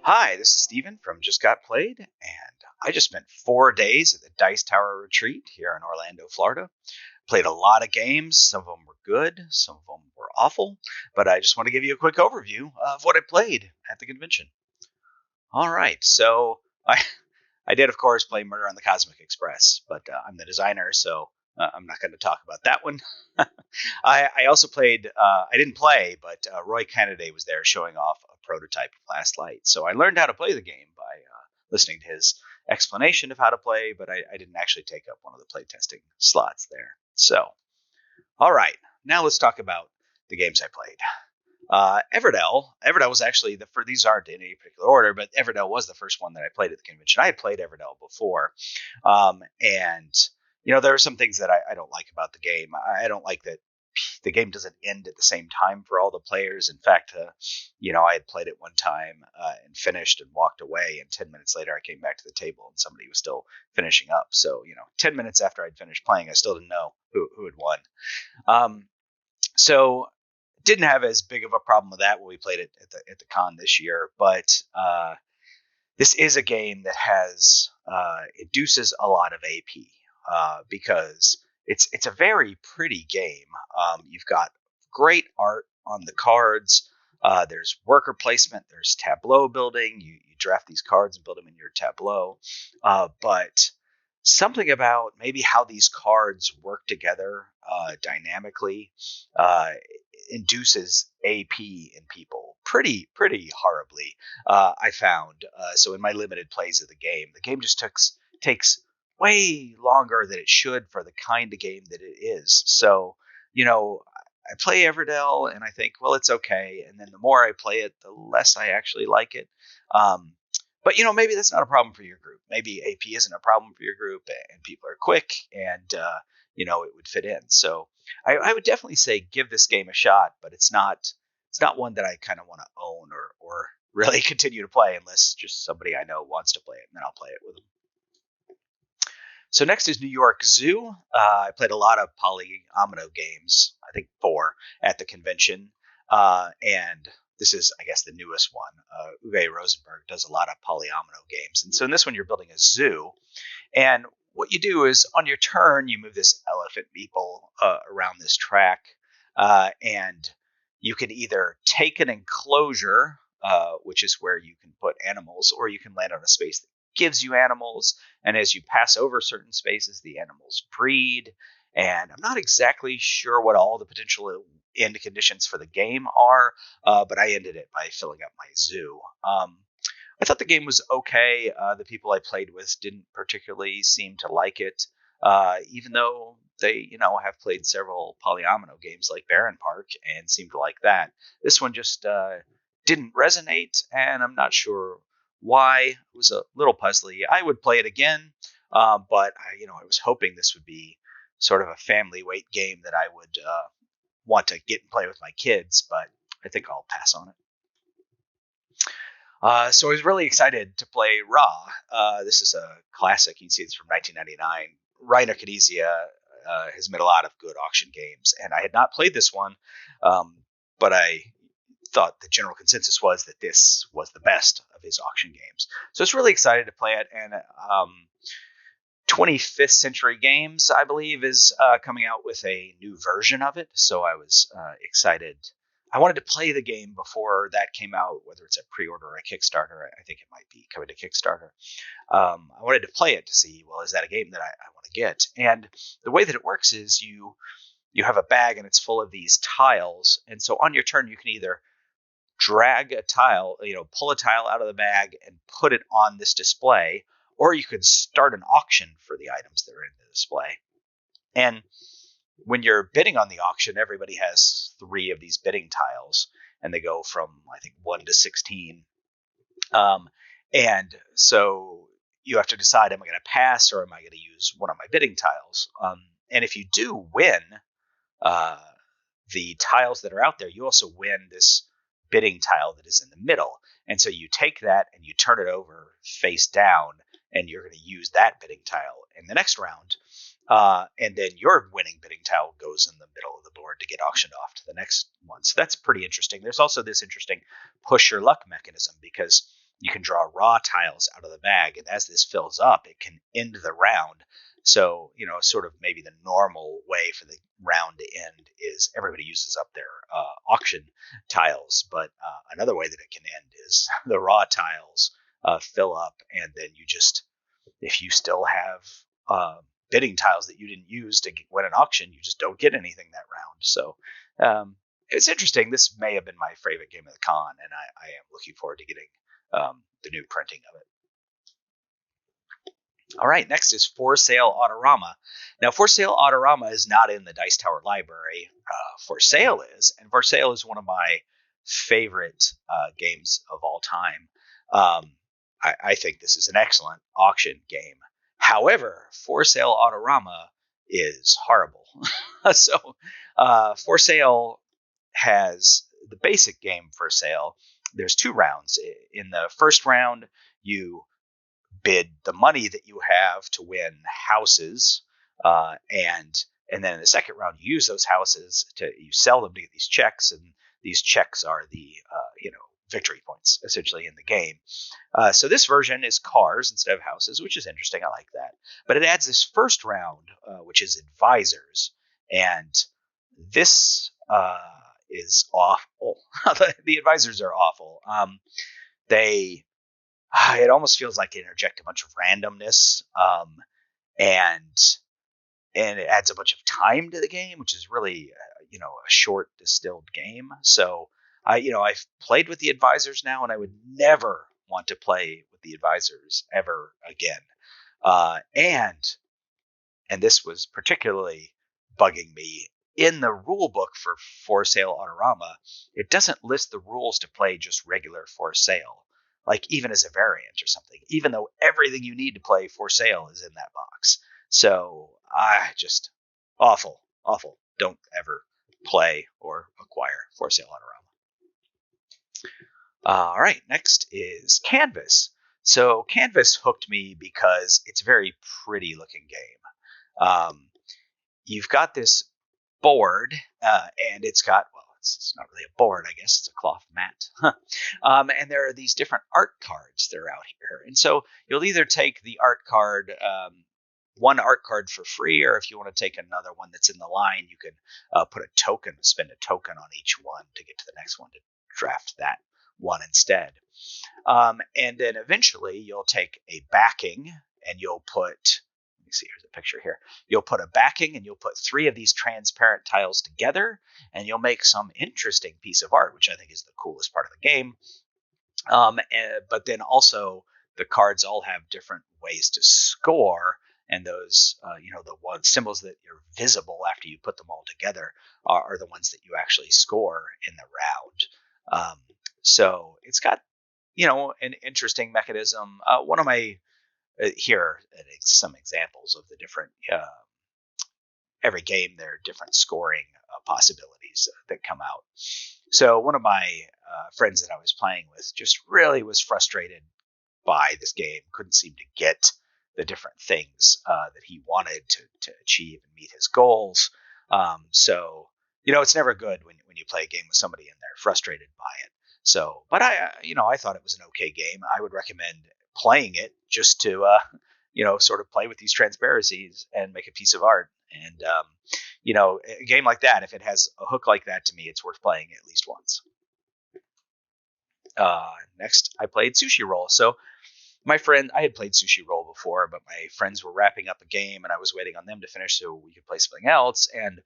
Hi, this is Steven from Just Got Played, and I just spent 4 days at the Dice Tower Retreat here in Orlando, Florida. Played a lot of games. Some of them were good, some of them were awful, but I just want to give you a quick overview of what I played at the convention. All right, so I did, of course, play Murder on the Cosmic Express, but I'm the designer, so I'm not going to talk about that one. I also played, I didn't play, but Roy Kennedy was there showing off a prototype of Last Light. So I learned how to play the game by listening to his explanation of how to play, but I didn't actually take up one of the playtesting slots there. So, all right, now let's talk about the games I played. Everdell was actually these aren't in any particular order, but Everdell was the first one that I played at the convention. I had played Everdell before, and there are some things that I don't like about the game. I don't like that the game doesn't end at the same time for all the players. In fact, I had played it one time and finished and walked away, and 10 minutes later I came back to the table and somebody was still finishing up. So 10 minutes after I'd finished playing, I still didn't know who had won. So didn't have as big of a problem with that when we played it at the con this year, but this is a game that has induces a lot of AP because it's a very pretty game. You've got great art on the cards. There's worker placement. There's tableau building. You draft these cards and build them in your tableau. But something about maybe how these cards work together dynamically induces AP in people pretty horribly. I found so in my limited plays of the game just takes way longer than it should for the kind of game that it is. So I play Everdell and I think, well, it's okay, and then the more I play it, the less I actually like it. But maybe that's not a problem for your group. Maybe AP isn't a problem for your group, and people are quick, and it would fit in. So I would definitely say give this game a shot, but it's not one that I kind of want to own or really continue to play unless just somebody I know wants to play it, and then I'll play it with them. So next is New York Zoo. I played a lot of polyomino games, I think 4 at the convention, and this is, I guess, the newest one. Uwe Rosenberg does a lot of polyomino games. And so in this one, you're building a zoo. And what you do is on your turn, you move this elephant meeple around this track. And you can either take an enclosure, which is where you can put animals, or you can land on a space that gives you animals. And as you pass over certain spaces, the animals breed. And I'm not exactly sure what all the potential end conditions for the game are, but I ended it by filling up my zoo. I thought the game was okay. The people I played with didn't particularly seem to like it, even though they, have played several polyomino games like Baron Park and seemed to like that. This one just didn't resonate, and I'm not sure why. It was a little puzzly. I would play it again, but I was hoping this would be sort of a family weight game that I would want to get and play with my kids, but I think I'll pass on it. So I was really excited to play Ra. This is a classic. You can see it's from 1999. Rainer Knizia has made a lot of good auction games, and I had not played this one, but I thought the general consensus was that this was the best of his auction games. So I was really excited to play it, and 25th Century Games, I believe, is coming out with a new version of it. So I was excited. I wanted to play the game before that came out, whether it's a pre-order or a Kickstarter. I think it might be coming to Kickstarter. I wanted to play it to see, well, is that a game that I want to get? And the way that it works is you have a bag and it's full of these tiles. And so on your turn, you can either drag a tile, pull a tile out of the bag and put it on this display, or you could start an auction for the items that are in the display. And when you're bidding on the auction, everybody has 3 of these bidding tiles, and they go from, I think, 1 to 16. And so you have to decide, am I going to pass or am I going to use one of my bidding tiles? And if you do win the tiles that are out there, you also win this bidding tile that is in the middle. And so you take that and you turn it over face down, and you're going to use that bidding tile in the next round. And then your winning bidding tile goes in the middle of the board to get auctioned off to the next one. So that's pretty interesting. There's also this interesting push your luck mechanism, because you can draw raw tiles out of the bag, and as this fills up, it can end the round. So, sort of maybe the normal way for the round to end is everybody uses up their auction tiles, but another way that it can end is the raw tiles fill up, and then you just, if you still have bidding tiles that you didn't use to win an auction, you just don't get anything that round. So it's interesting. This may have been my favorite game of the con, and I am looking forward to getting the new printing of it. All right, next is For Sale Autorama. Now, For Sale Autorama is not in the Dice Tower library. For Sale is, and For Sale is one of my favorite games of all time. I think this is an excellent auction game. However, For Sale Autorama is horrible. So, For Sale has the basic game For Sale. There's 2 rounds. In the first round, you bid the money that you have to win houses, and then in the second round, you use those houses you sell them to get these checks, and these checks are the victory points essentially in the game. So this version is cars instead of houses, which is interesting. I like that. But it adds this first round, which is advisors, and this is awful. The advisors are awful. It almost feels like they interject a bunch of randomness, and it adds a bunch of time to the game, which is really a short distilled game. So I've played with the advisors now, and I would never want to play with the advisors ever again. And this was particularly bugging me. In the rule book For Sale Autorama, it doesn't list the rules to play just regular For Sale, like even as a variant or something, even though everything you need to play For Sale is in that box. So just awful. Don't ever play or acquire For Sale Autorama. All right, next is Canvas. So Canvas hooked me because it's a very pretty looking game. You've got this board, and it's got, it's not really a board, I guess. It's a cloth mat. And there are these different art cards that are out here. And so you'll either take the art card, one art card for free, or if you want to take another one that's in the line, you can spend a token on each one to get to the next one to draft that one instead. And then eventually you'll take a backing, and you'll put, let me see, here's a picture here. You'll put a backing, and you'll put 3 of these transparent tiles together, and you'll make some interesting piece of art, which I think is the coolest part of the game. But then also the cards all have different ways to score, and those, the one symbols that are visible after you put them all together are the ones that you actually score in the round. So it's got, an interesting mechanism. One of my here are some examples of the different. Every game, there are different scoring possibilities that come out. So one of my friends that I was playing with just really was frustrated by this game. Couldn't seem to get the different things that he wanted to achieve and meet his goals. So it's never good when you play a game with somebody and they're frustrated by it. So, but I thought it was an okay game. I would recommend playing it just to, sort of play with these transparencies and make a piece of art. And, a game like that, if it has a hook like that, to me, it's worth playing at least once. Next, I played Sushi Roll. So I had played Sushi Roll before, but my friends were wrapping up a game and I was waiting on them to finish so we could play something else. And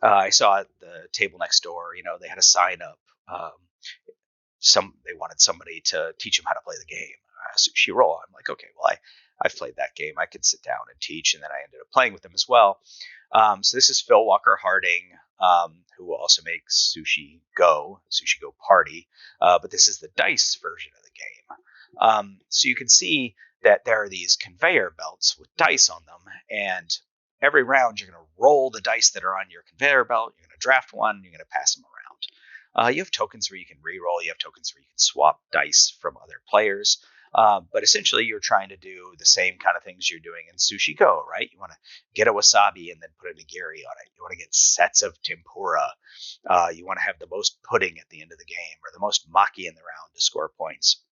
I saw at the table next door, they had a sign up. They wanted somebody to teach them how to play the game, Sushi Roll. I'm like, okay, well, I've played that game. I could sit down and teach, and then I ended up playing with them as well. So this is Phil Walker Harding, who also makes Sushi Go Party, but this is the dice version of the game. So you can see that there are these conveyor belts with dice on them, and every round you're going to roll the dice that are on your conveyor belt. You're going to draft one, you're going to pass them around. You have tokens where you can re-roll. You have tokens where you can swap dice from other players. But essentially, you're trying to do the same kind of things you're doing in Sushi Go, right? You want to get a wasabi and then put a nigiri on it. You want to get sets of tempura. You want to have the most pudding at the end of the game or the most maki in the round to score points.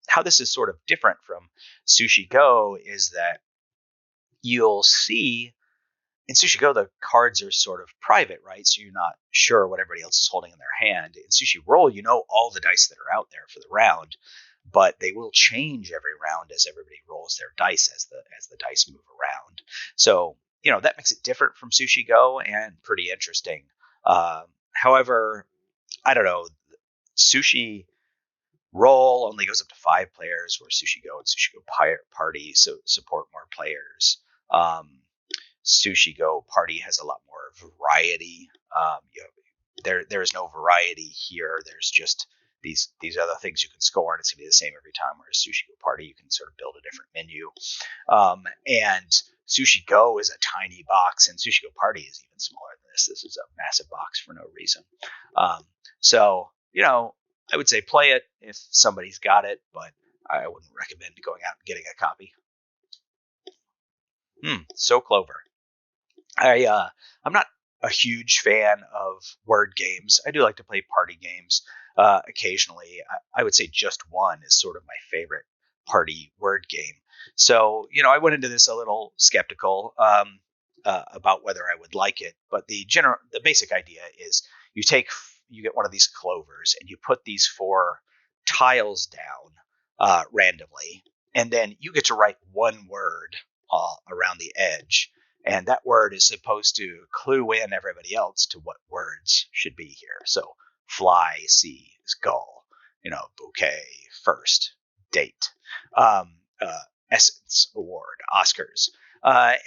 how this is sort of different from Sushi Go is that you'll see in Sushi Go, the cards are sort of private, right? So you're not sure what everybody else is holding in their hand. In Sushi Roll, you know all the dice that are out there for the round, but they will change every round as everybody rolls their dice as the dice move around. So that makes it different from Sushi Go and pretty interesting. However, I don't know. Sushi Roll only goes up to 5 players, where Sushi Go and Sushi Go Party support more players. Sushi Go Party has a lot more variety. There is no variety here. There's just these other things you can score, and it's gonna be the same every time. Whereas Sushi Go Party, you can sort of build a different menu. And Sushi Go is a tiny box, and Sushi Go Party is even smaller than this. This is a massive box for no reason. So I would say play it if somebody's got it, but I wouldn't recommend going out and getting a copy. So Clover. I'm not a huge fan of word games. I do like to play party games occasionally. I would say Just One is sort of my favorite party word game. So I went into this a little skeptical about whether I would like it, but the basic idea is you get one of these clovers and you put these 4 tiles down randomly, and then you get to write one word around the edge. And that word is supposed to clue in everybody else to what words should be here. So fly, sea is gull, bouquet, first, date, essence, award, Oscars.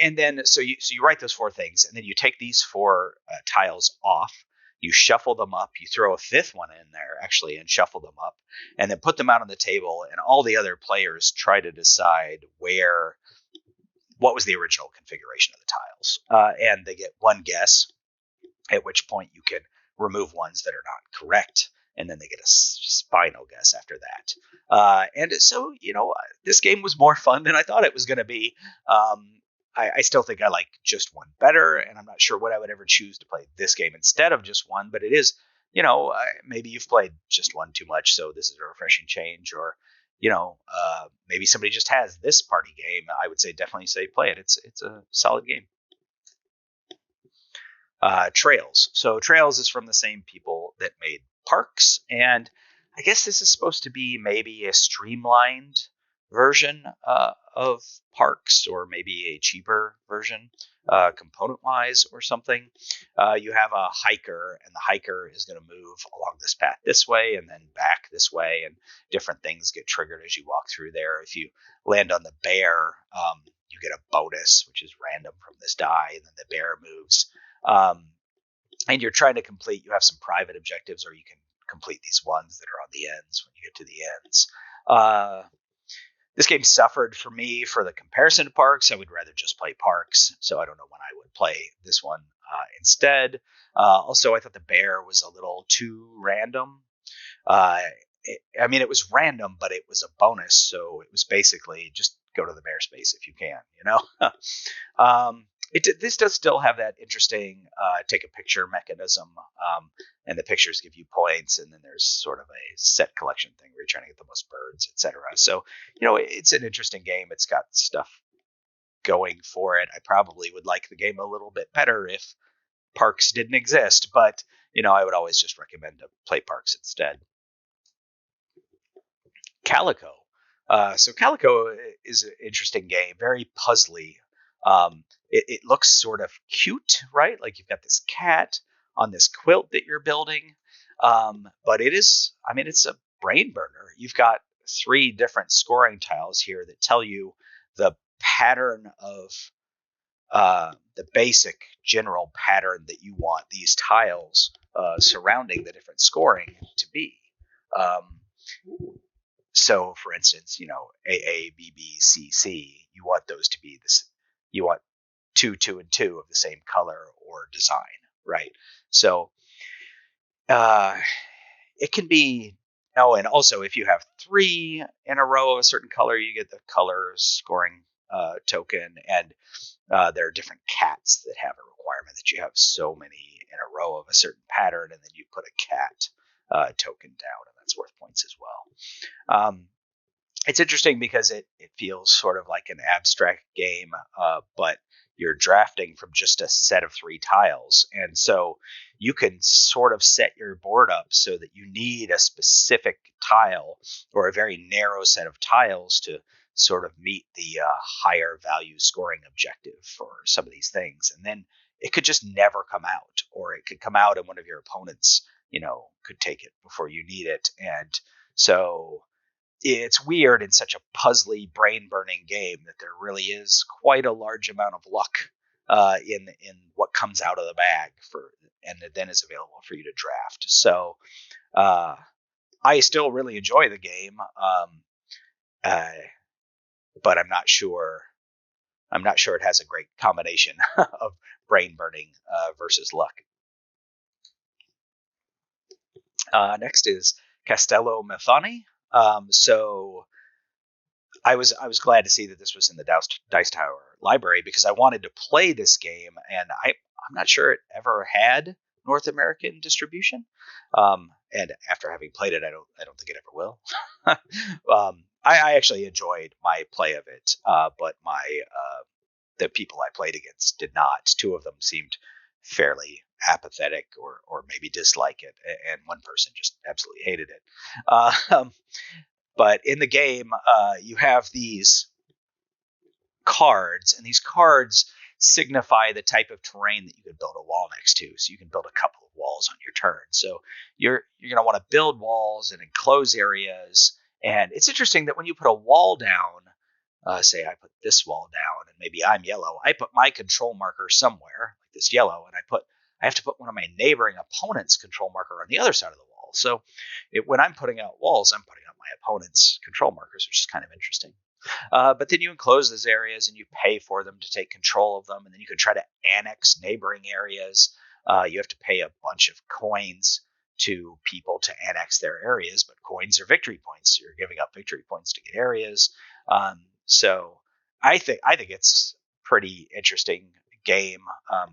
And then so you write those 4 things, and then you take these 4 tiles off. You shuffle them up. You throw a 5th one in there, actually, and shuffle them up, and then put them out on the table. And all the other players try to decide what was the original configuration of the tiles. And they get one guess, at which point you can remove ones that are not correct, and then they get a final guess after that. And so, this game was more fun than I thought it was going to be. I still think I like Just One better, and I'm not sure what I would ever choose to play this game instead of Just One, but it is, maybe you've played Just One too much, so this is a refreshing change, or maybe somebody just has this party game. I would say definitely play it. It's a solid game. Trails. So Trails is from the same people that made Parks, and I guess this is supposed to be maybe a streamlined version of Parks, or maybe a cheaper version component-wise or something. You have a hiker, and the hiker is going to move along this path this way and then back this way, and different things get triggered as you walk through there. If you land on the bear, you get a bonus, which is random from this die, and then the bear moves. And you're trying to you have some private objectives, or you can complete these ones that are on the ends when you get to the ends. This game suffered for me for the comparison to Parks. I would rather just play Parks, so I don't know when I would play this one instead. Also, I thought the bear was a little too random. It was random, but it was a bonus, so it was basically just go to the bear space if you can, This does still have that interesting take a picture mechanism, and the pictures give you points, and then there's sort of a set collection thing where you're trying to get the most birds, etc. So, it's an interesting game. It's got stuff going for it. I probably would like the game a little bit better if Parks didn't exist, but, I would always just recommend to play Parks instead. Calico. So Calico is an interesting game, very puzzly. It looks sort of cute, right? Like you've got this cat on this quilt that you're building. But it's a brain burner. You've got 3 different scoring tiles here that tell you the pattern of the basic general pattern that you want these tiles surrounding the different scoring to be. So, for instance, A, B, B, C, C, you want those to be this. You want 2, 2, and 2 of the same color or design, right? So it can be. Oh, and also if you have 3 in a row of a certain color, you get the color scoring token, and there are different cats that have a requirement that you have so many in a row of a certain pattern, and then you put a cat token down, and that's worth points as well. it's interesting because it feels sort of like an abstract game, but you're drafting from just a set of 3 tiles. And so you can sort of set your board up so that you need a specific tile or a very narrow set of tiles to sort of meet the higher value scoring objective for some of these things. And then it could just never come out, or it could come out and one of your opponents, could take it before you need it. And so it's weird in such a puzzly, brain-burning game that there really is quite a large amount of luck in what comes out of the bag and it then is available for you to draft. So I still really enjoy the game, but I'm not sure. I'm not sure it has a great combination of brain-burning versus luck. Next is Castello Methoni. So I was glad to see that this was in the Dice Tower library because I wanted to play this game, and I'm not sure it ever had North American distribution. And after having played it, I don't think it ever will. I actually enjoyed my play of it, but the people I played against did not. 2 of them seemed fairly apathetic or maybe dislike it, and one person just absolutely hated it. But in the game, you have these cards, and these cards signify the type of terrain that you could build a wall next to. So you can build a couple of walls on your turn. So you're going to want to build walls and enclose areas. And it's interesting that when you put a wall down, say I put this wall down, and maybe I'm yellow, I put my control marker somewhere, like this yellow, and I have to put one of my neighboring opponent's control marker on the other side of the wall. So when I'm putting out walls, I'm putting out my opponent's control markers, which is kind of interesting. But then you enclose those areas and you pay for them to take control of them. And then you can try to annex neighboring areas. You have to pay a bunch of coins to people to annex their areas, but coins are victory points. So you're giving up victory points to get areas. So I think it's pretty interesting game. I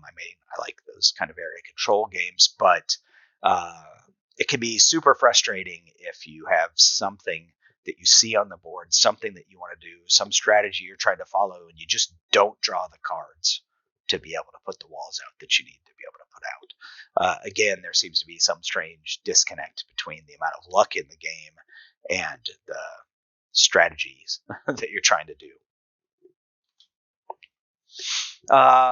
like those kind of area control games, but it can be super frustrating if you have something that you see on the board, something that you want to do, some strategy you're trying to follow, and you just don't draw the cards to be able to put the walls out that you need to be able to put out. Again, there seems to be some strange disconnect between the amount of luck in the game and the strategies that you're trying to do.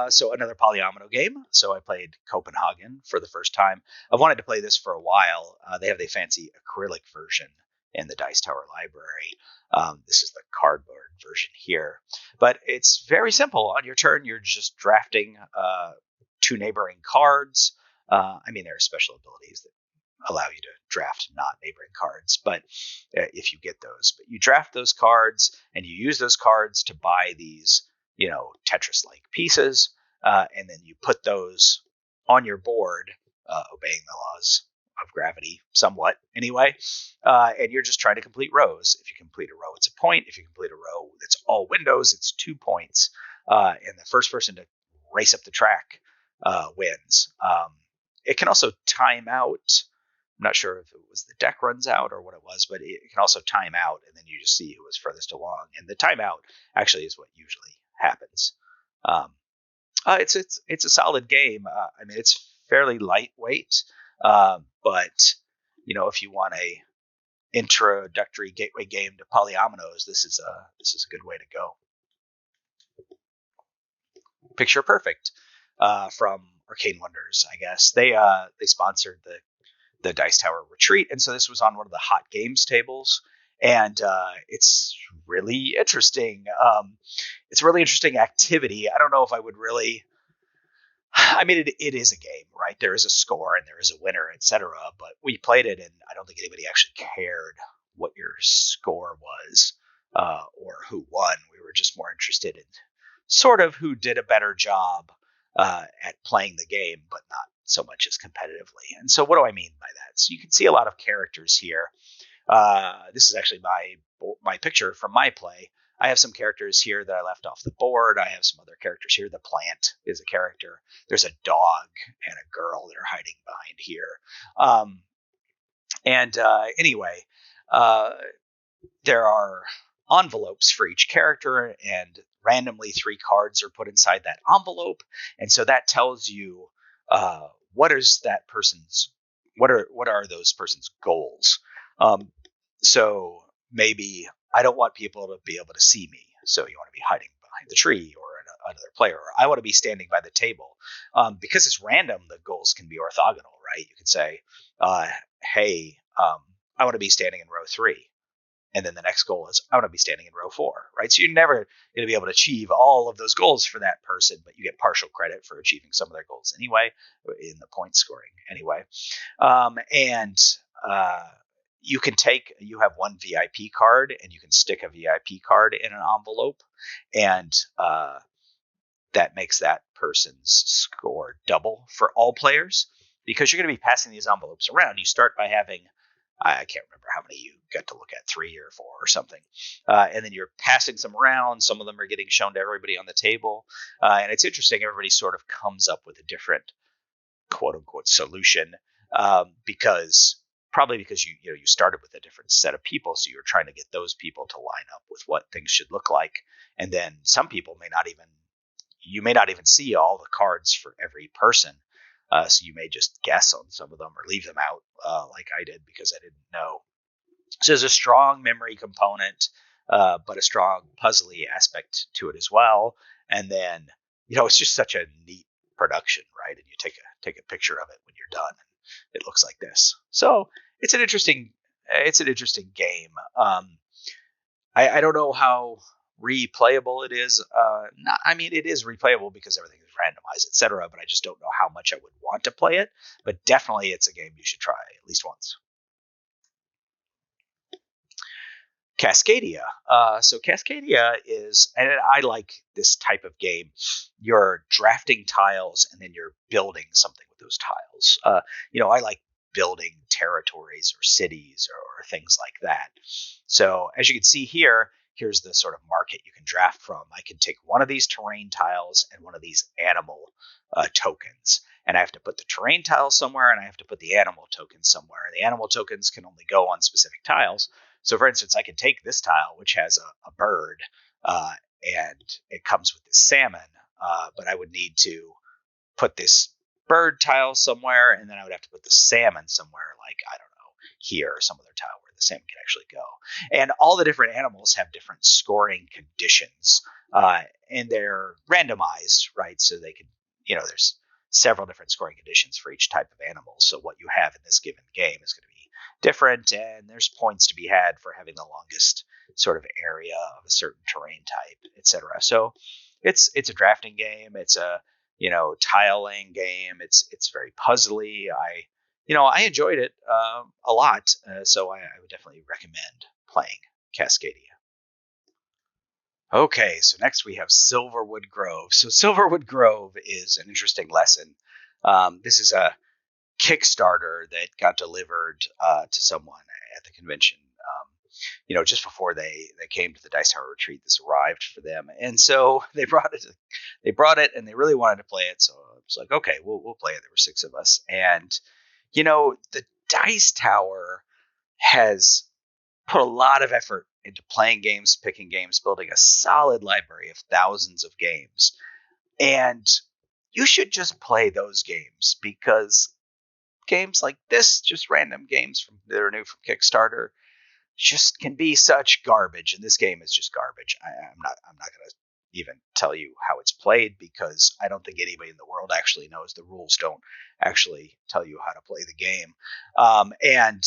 So another Polyomino game. So I played Copenhagen for the first time. I've wanted to play this for a while. They have the fancy acrylic version in the Dice Tower library. This is the cardboard version here. But it's very simple. On your turn, you're just drafting 2 neighboring cards. There are special abilities that allow you to draft not neighboring cards, but if you get those. But you draft those cards, and you use those cards to buy these Tetris-like pieces, and then you put those on your board, obeying the laws of gravity somewhat anyway, and you're just trying to complete rows. If you complete a row, it's a point. If you complete a row that's all windows, it's 2 points, and the first person to race up the track wins. It can also time out. I'm not sure if it was the deck runs out or what it was, but it can also time out, and then you just see who was furthest along. And the timeout actually is what usually happens. It's a solid game. It's fairly lightweight, but if you want a introductory gateway game to polyominoes, this is a good way to go. Picture Perfect from Arcane Wonders, I guess. They sponsored the Dice Tower Retreat, and so this was on one of the hot games tables, and it's really interesting. It's a really interesting activity. I don't know if I would really. It is a game, right? There is a score and there is a winner, etc. But we played it, and I don't think anybody actually cared what your score was or who won. We were just more interested in sort of who did a better job at playing the game, but not so much as competitively. And so what do I mean by that? So you can see a lot of characters here. This is actually my picture from my play. I have some characters here that I left off the board. I have some other characters here. The plant is a character. There's a dog and a girl that are hiding behind here. Anyway, there are envelopes for each character, and randomly 3 cards are put inside that envelope, and so that tells you what is that person's what are those person's goals. So maybe I don't want people to be able to see me, so you want to be hiding behind the tree or another player, or I want to be standing by the table. Because it's random, the goals can be orthogonal, right? You could say, hey, I want to be standing in row 3. And then the next goal is I want to be standing in row 4, right? So you're never going to be able to achieve all of those goals for that person, but you get partial credit for achieving some of their goals anyway, in the point scoring anyway. And you have one VIP card, and you can stick a VIP card in an envelope, and that makes that person's score double for all players, because you're going to be passing these envelopes around. You start by having, I can't remember how many you get to look at, 3 or 4 or something. And then you're passing some around. Some of them are getting shown to everybody on the table. And it's interesting. Everybody sort of comes up with a different quote unquote solution, because you started with a different set of people. So you're trying to get those people to line up with what things should look like. And then some people you may not even see all the cards for every person. So you may just guess on some of them or leave them out, like I did, because I didn't know. So there's a strong memory component, but a strong puzzly aspect to it as well. And then, it's just such a neat production, right? And you take a picture of it when you're done, and it looks like this. So it's an interesting game. I don't know how replayable it is. It is replayable because everything is randomized, etc. But I just don't know how much I would want to play it. But definitely, it's a game you should try at least once. Cascadia. So Cascadia is, and I like this type of game. You're drafting tiles, and then you're building something with those tiles. I like building territories or cities or things like that. So as you can see here, here's the sort of market you can draft from. I can take one of these terrain tiles and one of these animal tokens, and I have to put the terrain tile somewhere, and I have to put the animal token somewhere. And the animal tokens can only go on specific tiles. So, for instance, I can take this tile, which has a bird, and it comes with this salmon, but I would need to put this bird tile somewhere, and then I would have to put the salmon somewhere, like, I don't know, here, or some other tile where the salmon can actually go. And all the different animals have different scoring conditions, and they're randomized, right? So they can, there's several different scoring conditions for each type of animal. So what you have in this given game is going to be different, and there's points to be had for having the longest sort of area of a certain terrain type, etc. So it's a drafting game. It's a tiling game. It's very puzzly. I enjoyed it a lot, so I would definitely recommend playing Cascadia. Okay, so next we have Silverwood Grove. So Silverwood Grove is an interesting lesson. This is a Kickstarter that got delivered to someone at the convention. Just before they came to the Dice Tower retreat, this arrived for them, and so they brought it, and they really wanted to play it. So I was like, okay, we'll play it. There were 6 of us, and the Dice Tower has put a lot of effort into playing games, picking games, building a solid library of thousands of games, and you should just play those games, because games like this, just random games that are new from Kickstarter, just can be such garbage. And this game is just garbage. I'm not going to even tell you how it's played, because I don't think anybody in the world actually knows. The rules don't actually tell you how to play the game. And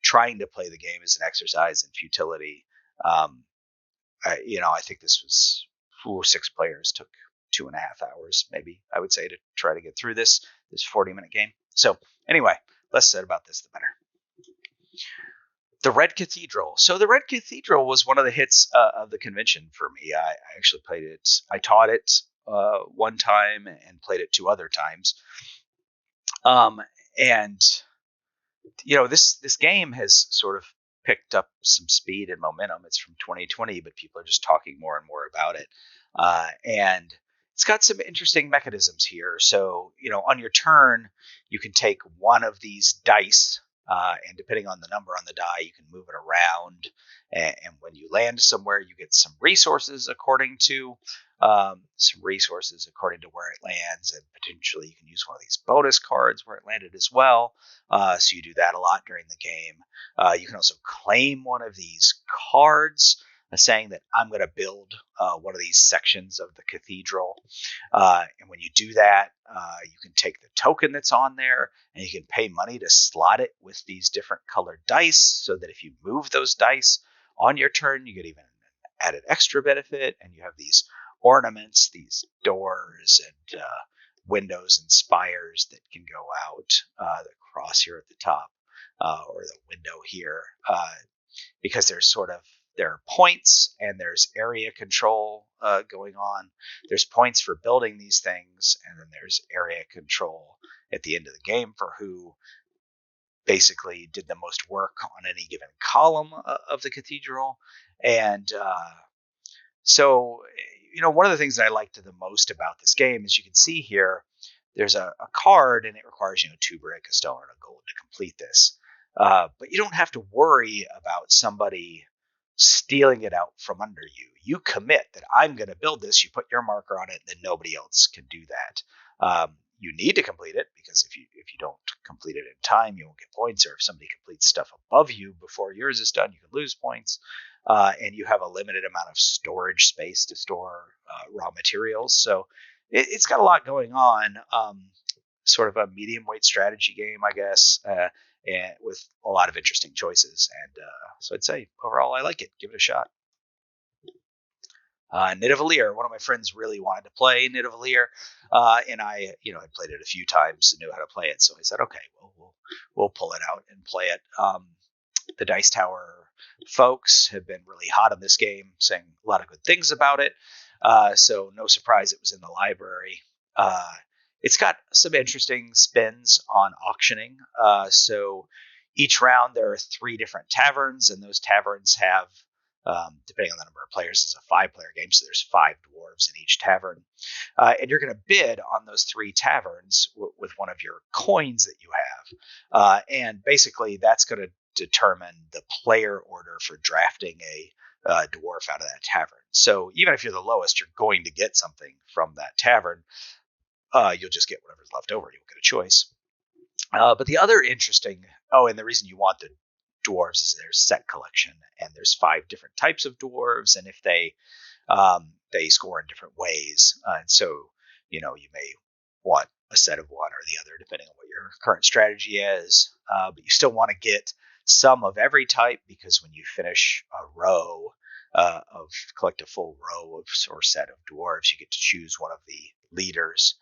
trying to play the game is an exercise in futility. I think this was 6 players, took 2.5 hours, maybe, I would say, to try to get through this 40-minute game. So anyway, less said about this, the better. The Red Cathedral. So the Red Cathedral was one of the hits of the convention for me. I actually played it. I taught it one time and played it 2 other times. This game has sort of picked up some speed and momentum. It's from 2020, but people are just talking more and more about it. And it's got some interesting mechanisms here. So, on your turn, you can take one of these dice, And depending on the number on the die, you can move it around. And when you land somewhere, you get some resources according to where it lands, and potentially you can use one of these bonus cards where it landed as well. So you do that a lot during the game. You can also claim one of these cards, saying that I'm going to build one of these sections of the cathedral. And when you do that, you can take the token that's on there and you can pay money to slot it with these different colored dice, so that if you move those dice on your turn, you get even an added extra benefit. And you have these ornaments, these doors and windows and spires that can go out, the cross here at the top, or the window here, because there are points and there's area control going on. There's points for building these things, and then there's area control at the end of the game for who basically did the most work on any given column of the cathedral. And so, one of the things that I liked the most about this game is, you can see here, there's a card, and it requires, 2 brick, a stone, and a gold to complete this. But you don't have to worry about somebody stealing it out from under you. You commit that I'm going to build this. You put your marker on it, then nobody else can do that. You need to complete it, because if you don't complete it in time, you won't get points. Or if somebody completes stuff above you before yours is done, you can lose points. And you have a limited amount of storage space to store raw materials. So it's got a lot going on. Sort of a medium weight strategy game, I guess, and with a lot of interesting choices. And so I'd say overall, I like it. Give it a shot. Nidavellir, one of my friends really wanted to play Nidavellir, and I, had played it a few times and knew how to play it. So I said, okay, well, we'll pull it out and play it. The Dice Tower folks have been really hot on this game, saying a lot of good things about it. So no surprise it was in the library. It's got some interesting spins on auctioning. So each round there are 3 different taverns, and those taverns have, depending on the number of players, it's a 5-player game, so there's 5 dwarves in each tavern. And you're going to bid on those 3 taverns with one of your coins that you have. And basically that's going to determine the player order for drafting a dwarf out of that tavern. So even if you're the lowest, you're going to get something from that tavern. You'll just get whatever's left over. You won't get a choice. But the other interesting, and the reason you want the dwarves is there's set collection, and there's 5 different types of dwarves, and if they score in different ways, and so you may want a set of one or the other depending on what your current strategy is. But you still want to get some of every type, because when you finish a row collect a full row of or set of dwarves, you get to choose one of the leaders.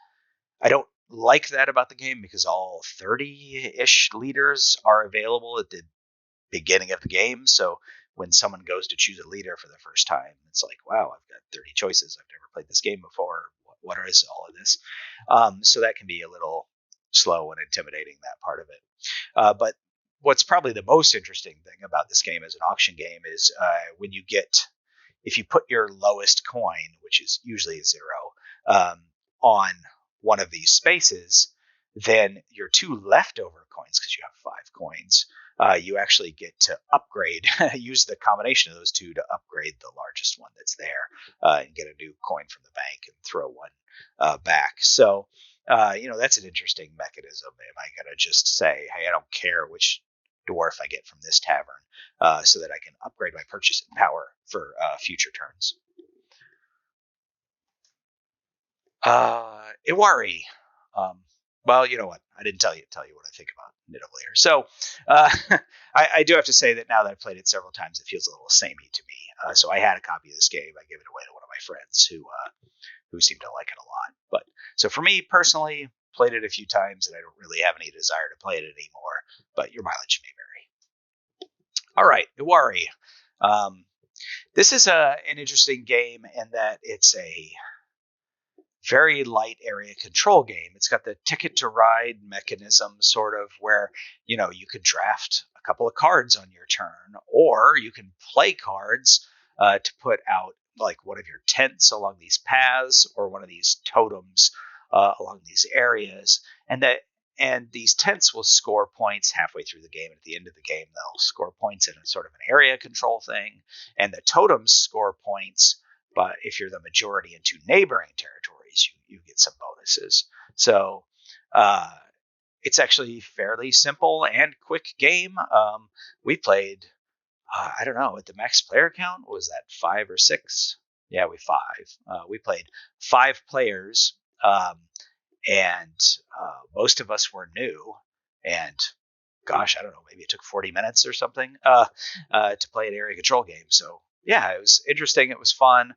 I don't like that about the game, because all 30-ish leaders are available at the beginning of the game. So when someone goes to choose a leader for the first time, it's like, wow, I've got 30 choices. I've never played this game before. What is all of this? So that can be a little slow and intimidating, that part of it. But what's probably the most interesting thing about this game as an auction game is if you put your lowest coin, which is usually a 0, on one of these spaces, then your 2 leftover coins, because you have 5 coins, you actually get to upgrade, use the combination of those 2 to upgrade the largest one that's there, and get a new coin from the bank and throw one back. So, that's an interesting mechanism. Am I going to just say, hey, I don't care which dwarf I get from this tavern, so that I can upgrade my purchasing power for future turns? Iwari. Well, you know what? I didn't tell you what I think about Nidavellir. So I do have to say that now that I've played it several times, it feels a little samey to me. So I had a copy of this game. I gave it away to one of my friends who seemed to like it a lot. But so for me personally, played it a few times, and I don't really have any desire to play it anymore. But your mileage may vary. All right, Iwari. This is an interesting game in that it's a very light area control game. It's got the ticket to ride mechanism, sort of, where you could draft a couple of cards on your turn, or you can play cards to put out like one of your tents along these paths, or one of these totems along these areas. And And these tents will score points halfway through the game. At the end of the game, they'll score points in a sort of an area control thing. And the totems score points, but if you're the majority in 2 neighboring territories, you get some bonuses. So it's actually fairly simple and quick game. We played, I don't know, at the max player count, was that 5 or 6? Yeah, we played 5 players, and most of us were new. And gosh, I don't know, maybe it took 40 minutes or something to play an area control game. So yeah, it was interesting. It was fun.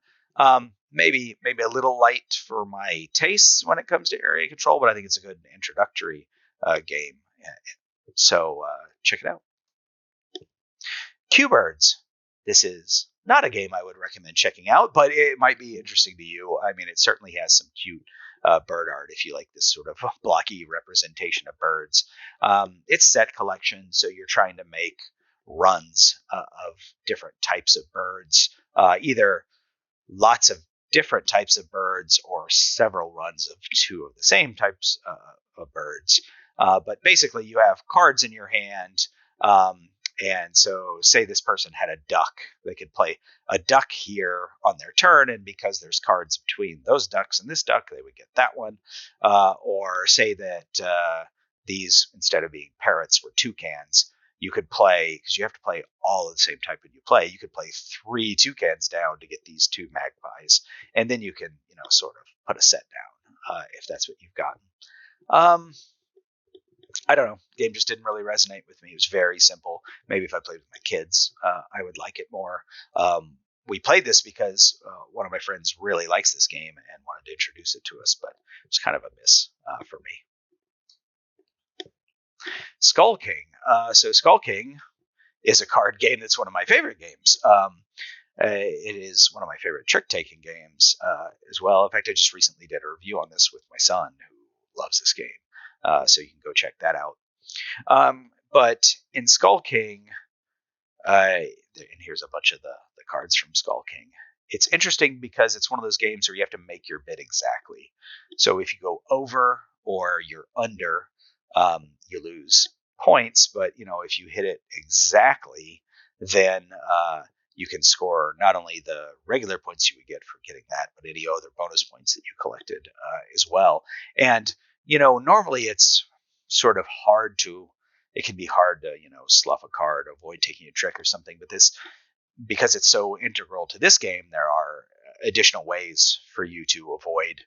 Maybe a little light for my tastes when it comes to area control, but I think it's a good introductory game. So check it out. CuBirds. This is not a game I would recommend checking out, but it might be interesting to you. I mean, it certainly has some cute bird art if you like this sort of blocky representation of birds. It's set collection, so you're trying to make runs of different types of birds, either lots of different types of birds or several runs of 2 of the same types of birds. But basically, you have cards in your hand. And so say this person had a duck, they could play a duck here on their turn. And because there's cards between those ducks and this duck, they would get that one. Or say that these, instead of being parrots, were toucans. You could play, because you have to play all of the same type when you play, you could play 3 toucans down to get these 2 magpies. And then you can, sort of put a set down if that's what you've gotten. I don't know. The game just didn't really resonate with me. It was very simple. Maybe if I played with my kids, I would like it more. We played this because one of my friends really likes this game and wanted to introduce it to us, but it was kind of a miss for me. Skull King. So Skull King is a card game that's one of my favorite games. It is one of my favorite trick-taking games as well. In fact, I just recently did a review on this with my son, who loves this game. So you can go check that out. But in Skull King, and here's a bunch of the cards from Skull King. It's interesting because it's one of those games where you have to make your bid exactly. So if you go over or you're under, you lose points. But if you hit it exactly, then you can score not only the regular points you would get for getting that, but any other bonus points that you collected as well. And normally it's sort of it can be hard to, slough a card, avoid taking a trick or something. But this, because it's so integral to this game, there are additional ways for you to avoid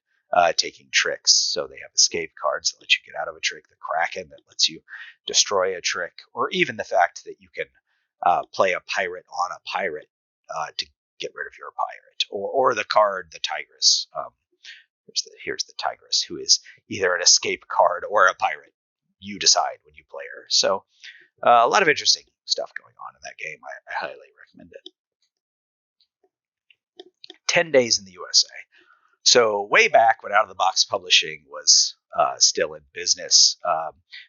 taking tricks. So they have escape cards that let you get out of a trick, the Kraken that lets you destroy a trick, or even the fact that you can play a pirate on a pirate to get rid of your pirate, or the card, the Tigress. Here's the Tigress, who is either an escape card or a pirate. You decide when you play her. So a lot of interesting stuff going on in that game. I highly recommend it. 10 Days in the USA. So way back when Out of the Box Publishing was still in business,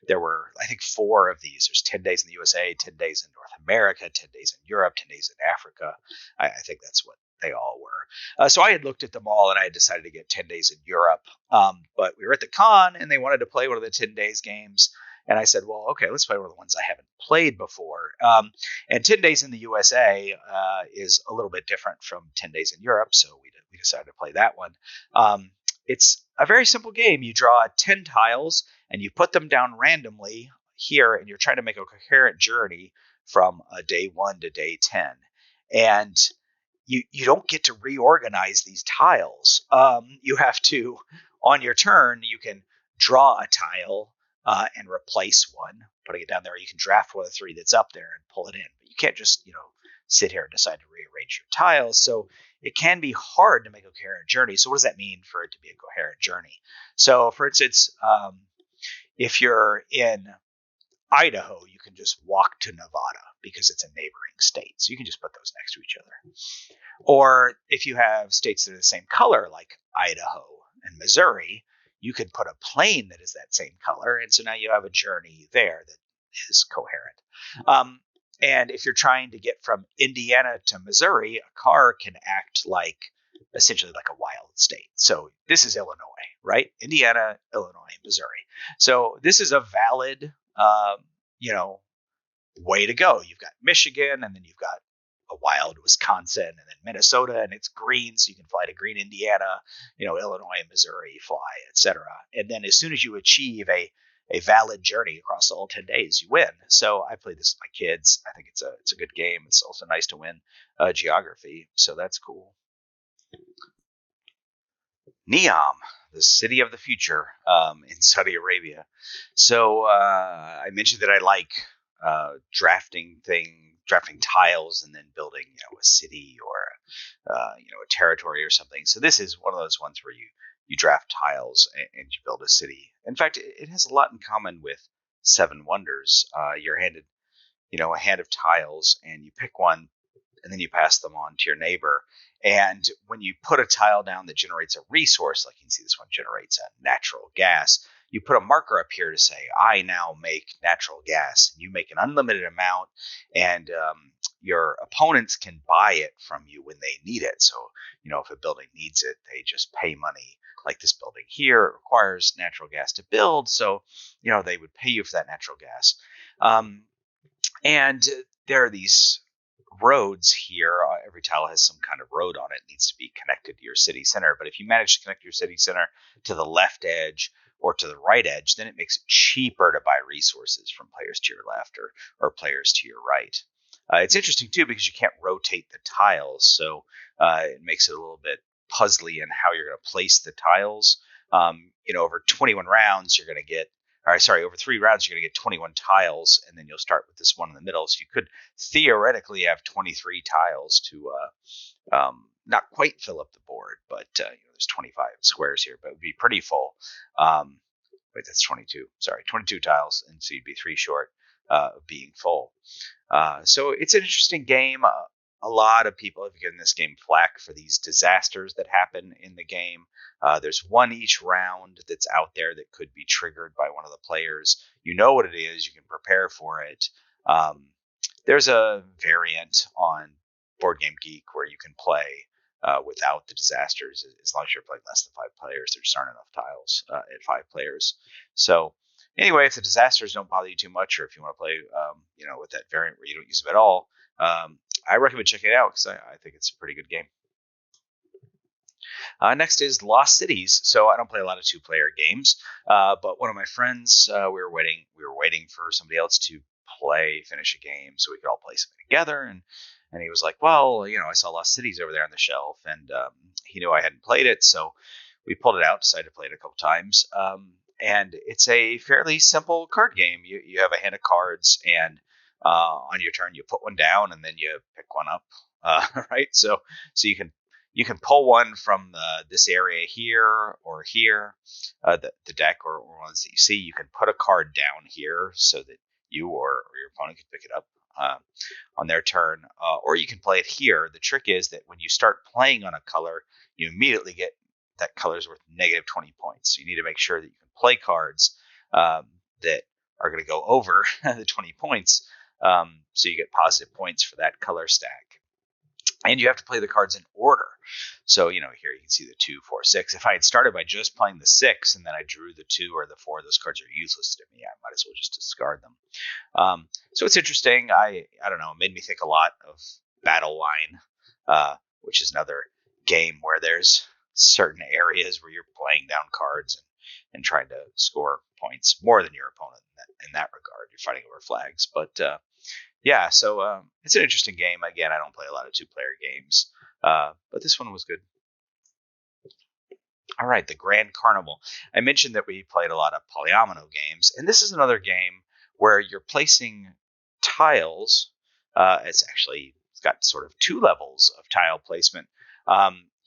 there were, I think, 4 of these. There's 10 Days in the USA, 10 Days in North America, 10 Days in Europe, 10 Days in Africa. I think that's what they all were. So I had looked at them all and I had decided to get 10 Days in Europe. But we were at the con and they wanted to play one of the 10 Days games. And I said, well, okay, let's play one of the ones I haven't played before. And 10 Days in the USA is a little bit different from 10 Days in Europe. So we decided to play that one. It's a very simple game. You draw 10 tiles and you put them down randomly here, and you're trying to make a coherent journey from day 1 to day 10. And you don't get to reorganize these tiles. You have to, on your turn, you can draw a tile and replace one, putting it down there. You can draft one of the 3 that's up there and pull it in. But you can't just, sit here and decide to rearrange your tiles. So it can be hard to make a coherent journey. So what does that mean for it to be a coherent journey? So for instance, if you're in Idaho, you can just walk to Nevada because it's a neighboring state. So you can just put those next to each other. Or if you have states that are the same color, like Idaho and Missouri, you could put a plane that is that same color. And so now you have a journey there that is coherent. And if you're trying to get from Indiana to Missouri, a car can act like essentially like a wild state. So this is Illinois, right? Indiana, Illinois, Missouri. So this is a valid, way to go. You've got Michigan, and then you've got a wild Wisconsin, and then Minnesota, and it's green, so you can fly to green Indiana, Illinois, Missouri, fly, etc. And then as soon as you achieve a valid journey across all 10 days, you win. So I played this with my kids. I think it's a good game. It's also nice to win geography, so that's cool. Neom, the city of the future, in Saudi Arabia. So I mentioned that I like drafting tiles and then building, a city or a territory or something. So this is one of those ones where you draft tiles and you build a city. In fact, it has a lot in common with Seven Wonders. You're handed, a hand of tiles, and you pick one, and then you pass them on to your neighbor. And when you put a tile down that generates a resource, like you can see this one generates a natural gas, you put a marker up here to say, I now make natural gas. And you make an unlimited amount, and your opponents can buy it from you when they need it. So, if a building needs it, they just pay money. Like this building here, it requires natural gas to build. So, they would pay you for that natural gas. And there are these roads here. Every tile has some kind of road on it. It needs to be connected to your city center. But if you manage to connect your city center to the left edge or to the right edge, then it makes it cheaper to buy resources from players to your left or players to your right. It's interesting too because you can't rotate the tiles, so it makes it a little bit puzzly in how you're going to place the tiles. Over 21 rounds, you're going to get over 3 rounds, you're going to get 21 tiles, and then you'll start with this one in the middle. So you could theoretically have 23 tiles to not quite fill up the board, but there's 25 squares here, but it would be pretty full. Wait, that's 22. Sorry, 22 tiles, and so you'd be 3 short of being full. So it's an interesting game. A lot of people have given this game flack for these disasters that happen in the game. There's one each round that's out there that could be triggered by one of the players. You know what it is. You can prepare for it. There's a variant on Board Game Geek where you can play without the disasters as long as you're playing less than 5 players. There just aren't enough tiles at 5 players. So anyway, if the disasters don't bother you too much, or if you want to play, with that variant where you don't use them at all, I recommend checking it out because I think it's a pretty good game. Next is Lost Cities. So I don't play a lot of 2-player games, but one of my friends, we were waiting for somebody else to finish a game so we could all play something together. And he was like, well, I saw Lost Cities over there on the shelf, and he knew I hadn't played it, so we pulled it out, decided to play it a couple times. And it's a fairly simple card game. You have a hand of cards, and on your turn, you put one down, and then you pick one up, right? So you can pull one from this area here or here, the deck or ones that you see. You can put a card down here so that you or your opponent can pick it up on their turn, or you can play it here. The trick is that when you start playing on a color, you immediately get that color's worth negative 20 points. So you need to make sure that you can play cards that are going to go over the 20 points. So you get positive points for that color stack. And you have to play the cards in order. So, here you can see the 2, 4, 6. If I had started by just playing the 6 and then I drew the 2 or the 4, those cards are useless to me. I might as well just discard them. So it's interesting. I don't know. It made me think a lot of Battle Line, which is another game where there's certain areas where you're playing down cards and trying to score points more than your opponent in that regard. You're fighting over flags. But yeah, so it's an interesting game. Again, I don't play a lot of 2-player games, but this one was good. All right, the Grand Carnival. I mentioned that we played a lot of polyomino games, and this is another game where you're placing tiles. It's got sort of 2 levels of tile placement.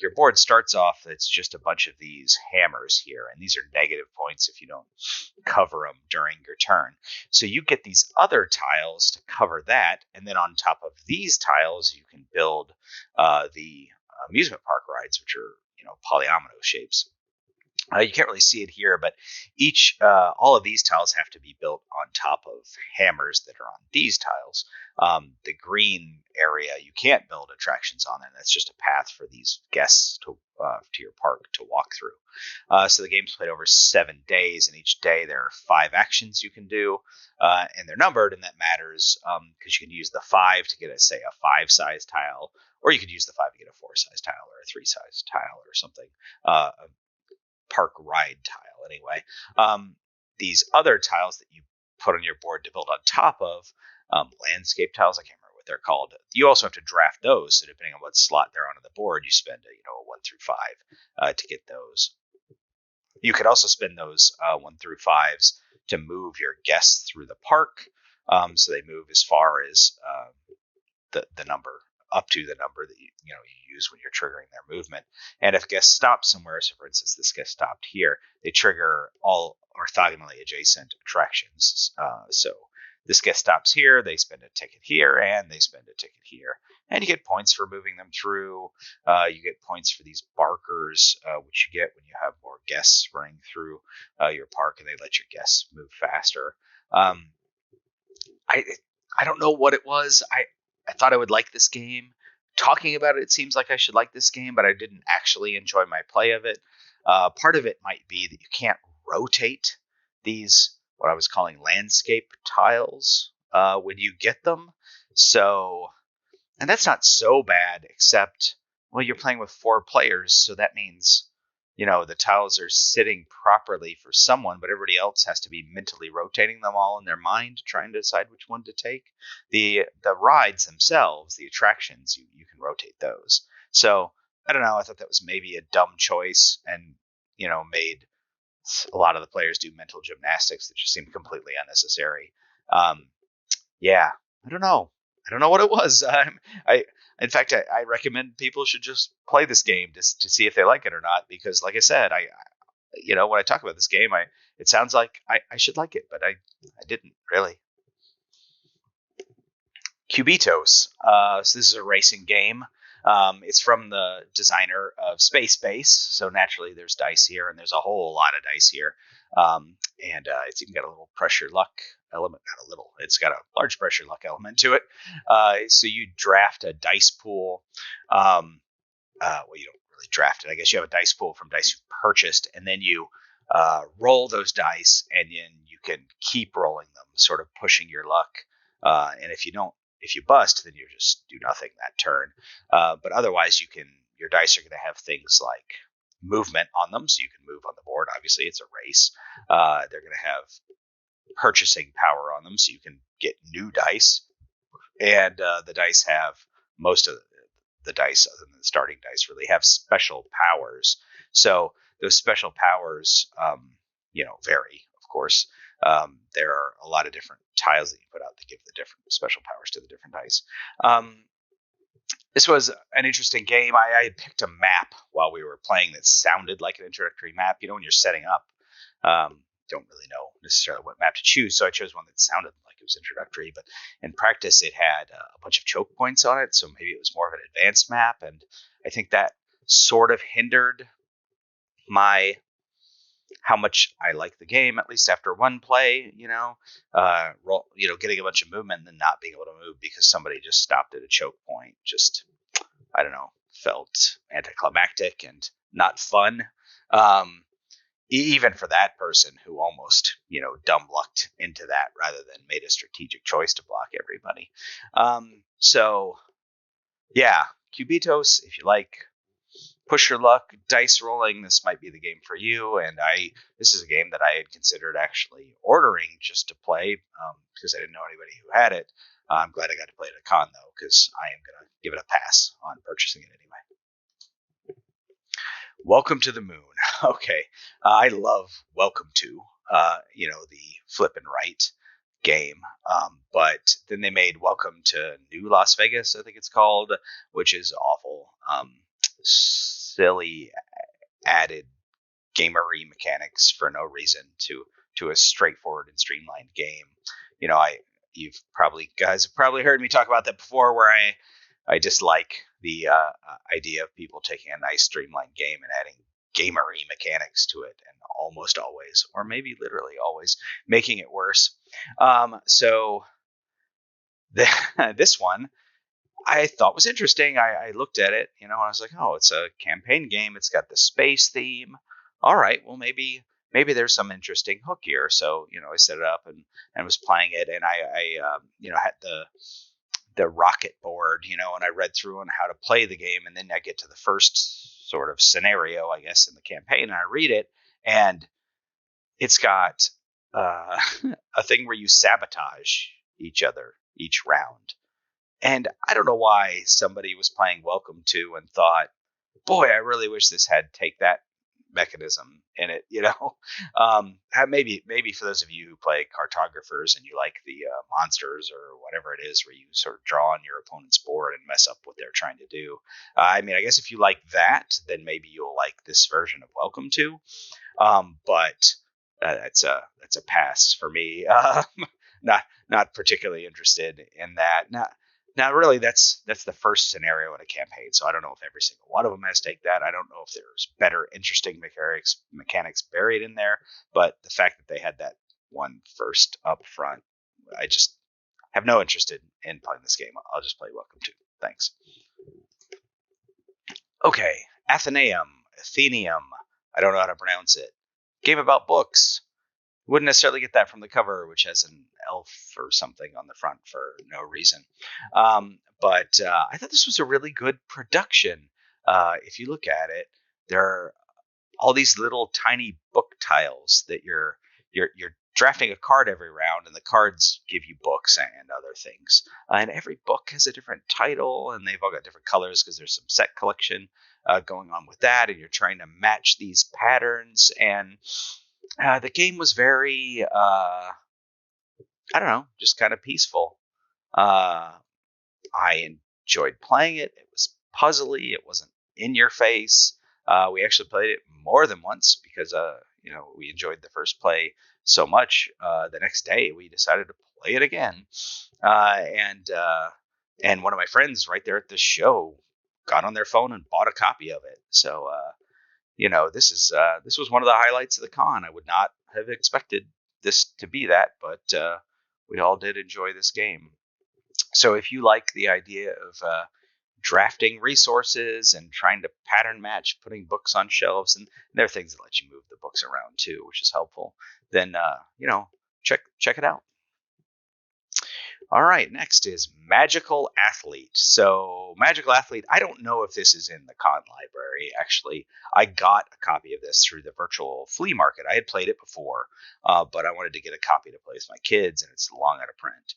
Your board starts off, it's just a bunch of these hammers here, and these are negative points if you don't cover them during your turn. So you get these other tiles to cover that, and then on top of these tiles, you can build the amusement park rides, which are polyomino shapes. You can't really see it here, but all of these tiles have to be built on top of hammers that are on these tiles. The green area you can't build attractions on, and that's just a path for these guests to your park to walk through. So the game's played over 7 days, and each day there are 5 actions you can do, and they're numbered, and that matters because you can use the 5 to get say a 5-size tile, or you could use the 5 to get a 4-size tile or a 3-size tile or something. Park ride tile anyway. These other tiles that you put on your board to build on top of, landscape tiles, I can't remember what they're called. You also have to draft those, so depending on what slot they're on the board, you spend a 1 through 5 to get those. You could also spend those 1 through 5s to move your guests through the park, so they move as far as the number, up to the number that you use when you're triggering their movement. And if guests stop somewhere, so for instance, this guest stopped here, they trigger all orthogonally adjacent attractions. So this guest stops here, they spend a ticket here, and they spend a ticket here. And you get points for moving them through. You get points for these barkers, which you get when you have more guests running through your park, and they let your guests move faster. I don't know what it was. I thought I would like this game. Talking about it, it seems like I should like this game, but I didn't actually enjoy my play of it. Part of it might be that you can't rotate these, what I was calling landscape tiles, when you get them. So, and that's not so bad, except, well, you're playing with 4 players, so that means, the tiles are sitting properly for someone, but everybody else has to be mentally rotating them all in their mind, trying to decide which one to take. The rides themselves, the attractions, you can rotate those. So I don't know. I thought that was maybe a dumb choice, and made a lot of the players do mental gymnastics that just seemed completely unnecessary. Yeah, I don't know. I don't know what it was. In fact, I recommend people should just play this game to see if they like it or not. Because, like I said, when I talk about this game, it sounds like I should like it, but I didn't really. CuBitos. So this is a racing game. It's from the designer of Space Base, so naturally there's dice here, and there's a whole lot of dice here. And it's even got a little pressure luck element. Not a little, it's got a large pressure luck element to it. So you draft a dice pool. Well, you don't really draft it. I guess you have a dice pool from dice you've purchased, and then you roll those dice, and then you can keep rolling them, sort of pushing your luck. And if you bust, then you just do nothing that turn. But otherwise, your dice are going to have things like movement on them, so you can move on the board. Obviously, it's a race. They're going to have purchasing power on them, so you can get new dice. And the dice have, most of the dice, other than the starting dice, really have special powers. So those special powers, vary, of course. There are a lot of different tiles that you put out that give the different special powers to the different dice. This was an interesting game. I had picked a map while we were playing that sounded like an introductory map. When you're setting up, don't really know necessarily what map to choose, so I chose one that sounded like it was introductory. But in practice, it had a bunch of choke points on it, so maybe it was more of an advanced map, and I think that sort of hindered how much I like the game, at least after one play, getting a bunch of movement and then not being able to move because somebody just stopped at a choke point. Just, I don't know, felt anticlimactic and not fun. Even for that person who almost, dumb lucked into that rather than made a strategic choice to block everybody. So yeah, CuBitos, if you like push your luck dice rolling, this might be the game for you. And this is a game that I had considered actually ordering just to play, because I didn't know anybody who had it. I'm glad I got to play it at a con though, because I am going to give it a pass on purchasing it anyway. Welcome to the Moon. Okay, I love Welcome to, the flip and write game. But then they made Welcome to New Las Vegas, I think it's called, which is awful. Silly added gamery mechanics for no reason to a straightforward and streamlined game. Guys have probably heard me talk about that before, where I dislike the idea of people taking a nice streamlined game and adding gamery mechanics to it, and almost always, or maybe literally always, making it worse. So this one I thought was interesting. I looked at it, and I was like, oh, it's a campaign game. It's got the space theme. All right, well, maybe there's some interesting hook here. So, I set it up and was playing it, and I had the rocket board, and I read through on how to play the game, and then I get to the first sort of scenario, I guess, in the campaign, and I read it, and it's got a thing where you sabotage each other each round. And I don't know why somebody was playing Welcome to and thought, boy, I really wish this had take that mechanism in it, maybe for those of you who play cartographers and you like the monsters or whatever it is where you sort of draw on your opponent's board and mess up what they're trying to do. I guess if you like that, then maybe you'll like this version of Welcome to. But that's a pass for me. Not particularly interested in that. Now, really, that's the first scenario in a campaign, so I don't know if every single one of them has to take that. I don't know if there's better, interesting mechanics buried in there, but the fact that they had that one first up front, I just have no interest in playing this game. I'll just play Welcome to. Thanks. Okay, Athenaeum, I don't know how to pronounce it. Game about books. Wouldn't necessarily get that from the cover, which has an elf or something on the front for no reason. But I thought this was a really good production. If you look at it, there are all these little tiny book tiles that you're drafting a card every round, and the cards give you books and other things. And every book has a different title, and they've all got different colors because there's some set collection going on with that, and you're trying to match these patterns. And the game was very, I don't know, just kind of peaceful. I enjoyed playing it. It was puzzly. It wasn't in your face. We actually played it more than once because, we enjoyed the first play so much. The next day, we decided to play it again. And one of my friends right there at the show got on their phone and bought a copy of it. So, this was one of the highlights of the con. I would not have expected this to be that, but we all did enjoy this game. So if you like the idea of drafting resources and trying to pattern match, putting books on shelves, and there are things that let you move the books around too, which is helpful, then check it out. All right, next is Magical Athlete. So Magical Athlete, I don't know if this is in the con library. Actually, I got a copy of this through the virtual flea market. I had played it before, but I wanted to get a copy to play with my kids, and it's long out of print.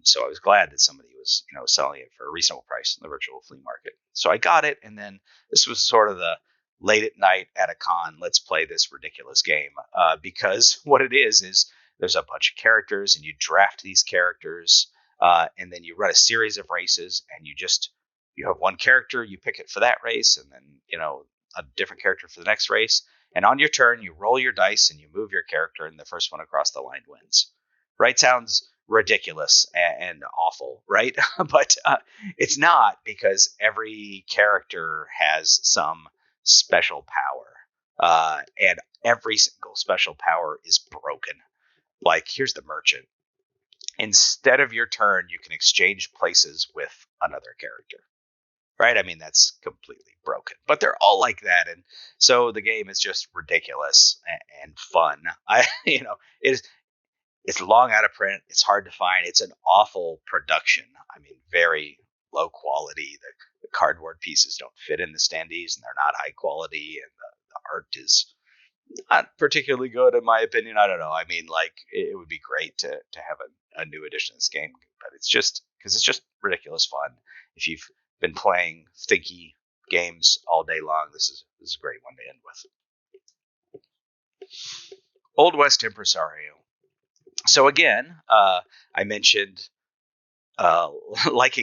So I was glad that somebody was, selling it for a reasonable price in the virtual flea market. So I got it, and then this was sort of the late at night at a con, let's play this ridiculous game. Because what it is there's a bunch of characters, and you draft these characters, and then you run a series of races, and you have one character, you pick it for that race, and then, a different character for the next race. And on your turn, you roll your dice and you move your character, and the first one across the line wins. Right? Sounds ridiculous and awful, right? But it's not, because every character has some special power, and every single special power is broken. Like, here's the merchant. Instead of your turn, you can exchange places with another character. Right? That's completely broken. But they're all like that. And so the game is just ridiculous and fun. It's long out of print. It's hard to find. It's an awful production. Very low quality. The cardboard pieces don't fit in the standees, and they're not high quality. And the art is not particularly good, in my opinion. I don't know. It would be great to have a new edition of this game, but it's just because it's just ridiculous fun. If you've been playing thinky games all day long, this is a great one to end with. Old West Empresario. So again, I mentioned I like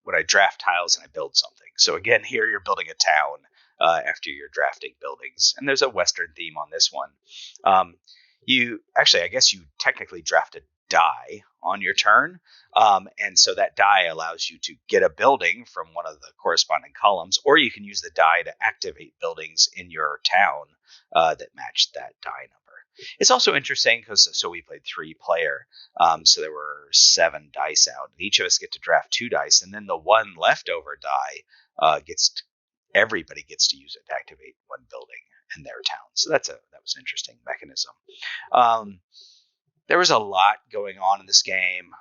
when I draft tiles and I build something. So again, here you're building a town. After you're drafting buildings, and there's a Western theme on this one. I guess you technically drafted die on your turn. And so that die allows you to get a building from one of the corresponding columns, or you can use the die to activate buildings in your town that match that die number. It's also interesting because we played 3-player, so there were 7 dice out, and each of us get to draft 2 dice, and then the one leftover die everybody gets to use it to activate one building in their town. So that was an interesting mechanism. There was a lot going on in this game.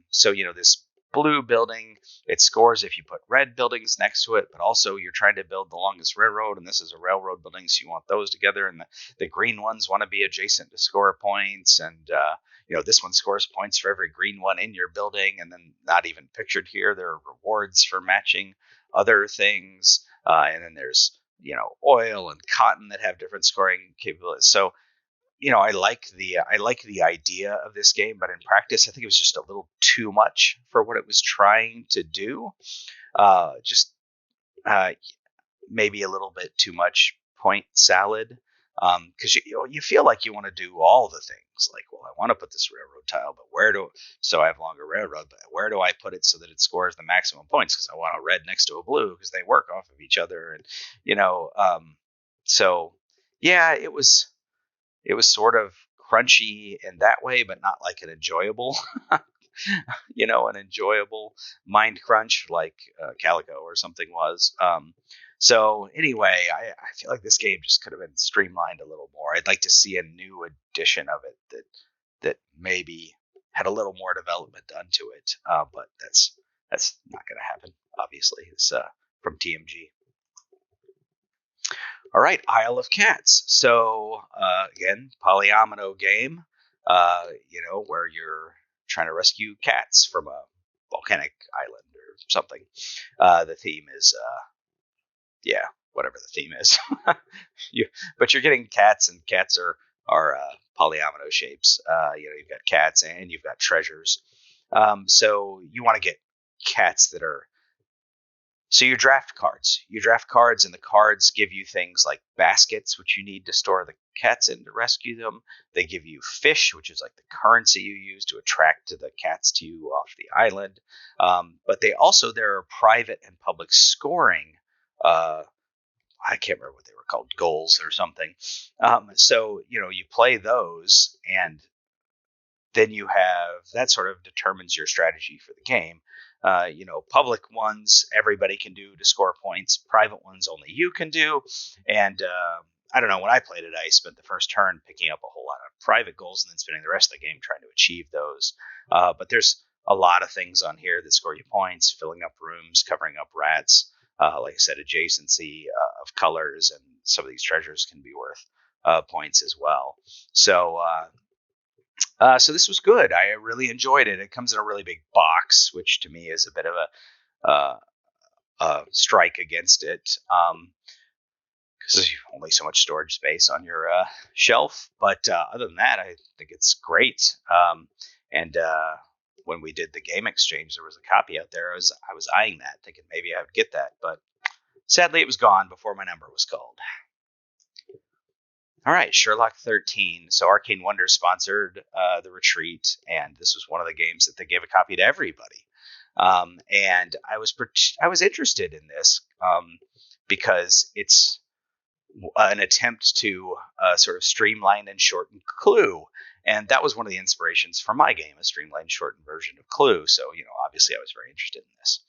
So this blue building, it scores if you put red buildings next to it, but also you're trying to build the longest railroad, and this is a railroad building, so you want those together, and the green ones want to be adjacent to score points, and this one scores points for every green one in your building, and then not even pictured here, there are rewards for matching other things, and then there's oil and cotton that have different scoring capabilities. So I like the idea of this game, but in practice, I think it was just a little too much for what it was trying to do. Maybe a little bit too much point salad, because you feel like you want to do all the things. Like, well, I want to put this railroad tile, but so I have longer railroad, but where do I put it so that it scores the maximum points? Because I want a red next to a blue because they work off of each other, and so yeah, it was sort of crunchy in that way, but not like an enjoyable, an enjoyable mind crunch like Calico or something was. So anyway, I feel like this game just could have been streamlined a little more. I'd like to see a new edition of it that maybe had a little more development done to it. But that's not going to happen, obviously. It's from TMG. All right, Isle of Cats. So again, polyomino game, where you're trying to rescue cats from a volcanic island or something. The theme is, whatever the theme is. But you're getting cats, and cats are polyomino shapes. You've got cats and you've got treasures. So you want to get cats that are. So you draft cards. And the cards give you things like baskets, which you need to store the cats in to rescue them. They give you fish, which is like the currency you use to attract the cats to you off the island. But there are private and public scoring. I can't remember what they were called, goals or something. So you play those, and then you have that sort of determines your strategy for the game. Public ones everybody can do to score points. Private ones only you can do. And I don't know, when I played it, I spent the first turn picking up a whole lot of private goals and then spending the rest of the game trying to achieve those. But there's a lot of things on here that score you points, filling up rooms, covering up rats. Like I said, adjacency of colors, and some of these treasures can be worth points as well. So this was good. I really enjoyed it. It comes in a really big box, which to me is a bit of a strike against it, because there's only so much storage space on your shelf. But other than that, I think it's great. And when we did the game exchange, there was a copy out there. I was eyeing that, thinking maybe I would get that, but sadly it was gone before my number was called. All right, Sherlock 13. So Arcane Wonders sponsored the retreat, and this was one of the games that they gave a copy to everybody. And I was interested in this because it's an attempt to sort of streamline and shorten Clue. And that was one of the inspirations for my game, a streamlined, shortened version of Clue. So, obviously I was very interested in this.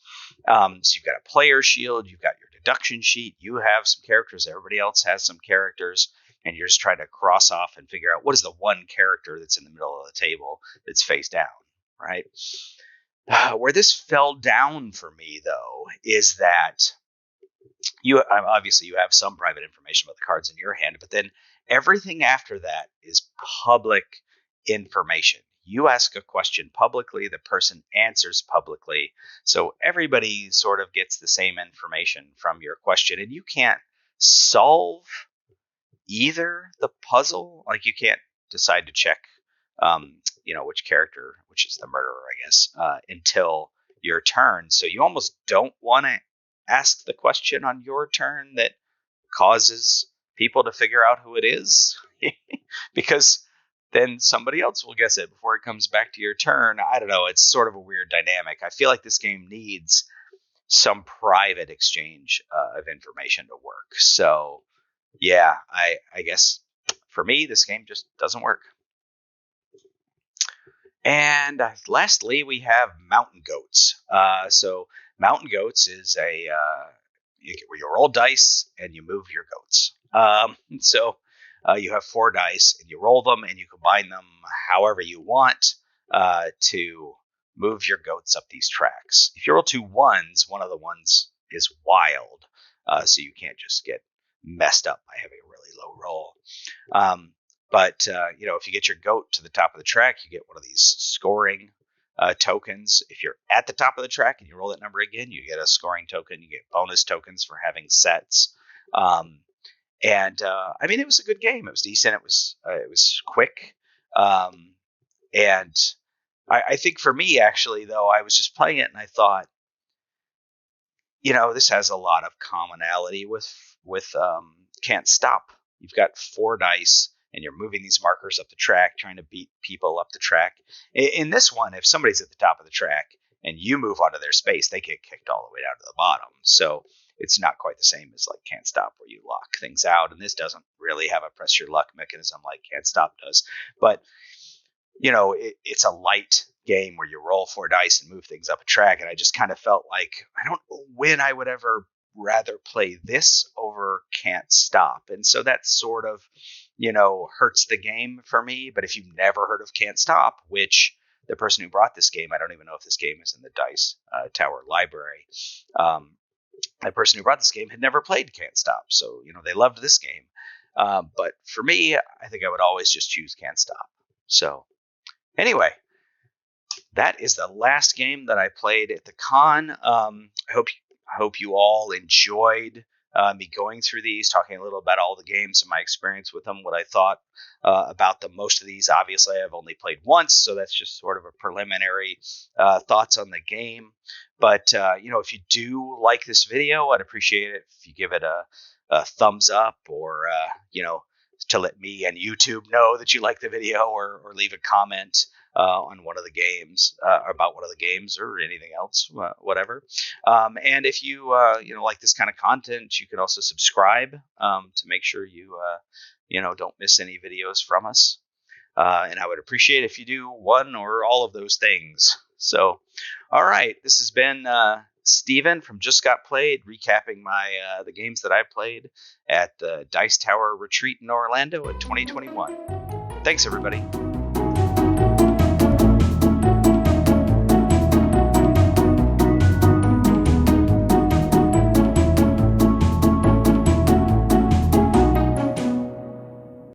So you've got a player shield, you've got your deduction sheet, you have some characters, everybody else has some characters, and you're just trying to cross off and figure out what is the one character that's in the middle of the table that's face down, right? Where this fell down for me, though, is that you have some private information about the cards in your hand, but then everything after that is public information. You ask a question publicly, the person answers publicly, so everybody sort of gets the same information from your question, and you can't solve either the puzzle. Like, you can't decide to check which character, which is the murderer, I guess, until your turn. So you almost don't want to ask the question on your turn that causes people to figure out who it is, because then somebody else will guess it before it comes back to your turn. I don't know. It's sort of a weird dynamic. I feel like this game needs some private exchange of information to work. So, yeah, I guess for me, this game just doesn't work. And lastly, we have Mountain Goats. So Mountain Goats is you roll dice and you move your goats. So you have 4 dice and you roll them and you combine them however you want to move your goats up these tracks. If you roll 2 ones, one of the ones is wild, so you can't just get messed up by having a really low roll. But if you get your goat to the top of the track, you get one of these scoring tokens. If you're at the top of the track and you roll that number again, you get a scoring token. You get bonus tokens for having sets. I mean, it was a good game. It was decent. It was quick. And I think for me, actually, though, I was just playing it and I thought, this has a lot of commonality with Can't Stop. You've got 4 dice. And you're moving these markers up the track, trying to beat people up the track. In this one, if somebody's at the top of the track and you move onto their space, they get kicked all the way down to the bottom. So it's not quite the same as like Can't Stop, where you lock things out. And this doesn't really have a press your luck mechanism like Can't Stop does. But, it's a light game where you roll 4 dice and move things up a track. And I just kind of felt like, I don't know when I would ever rather play this over Can't Stop. And so that sort of, hurts the game for me. But if you've never heard of Can't Stop, which the person who brought this game, I don't even know if this game is in the Dice Tower library. The person who brought this game had never played Can't Stop. So, they loved this game. But for me, I think I would always just choose Can't Stop. So anyway, that is the last game that I played at the con. I hope you all enjoyed me going through these, talking a little about all the games and my experience with them, what I thought about them. Most of these, obviously, I've only played once, so that's just sort of a preliminary thoughts on the game. But, if you do like this video, I'd appreciate it if you give it a thumbs up or, to let me and YouTube know that you like the video or leave a comment on one of the games, about one of the games or anything else, whatever. And if you, like this kind of content, you can also subscribe to make sure you, don't miss any videos from us. And I would appreciate if you do one or all of those things. So, all right, this has been Steven from Just Got Played, recapping the games that I played at the Dice Tower Retreat in Orlando in 2021. Thanks, everybody.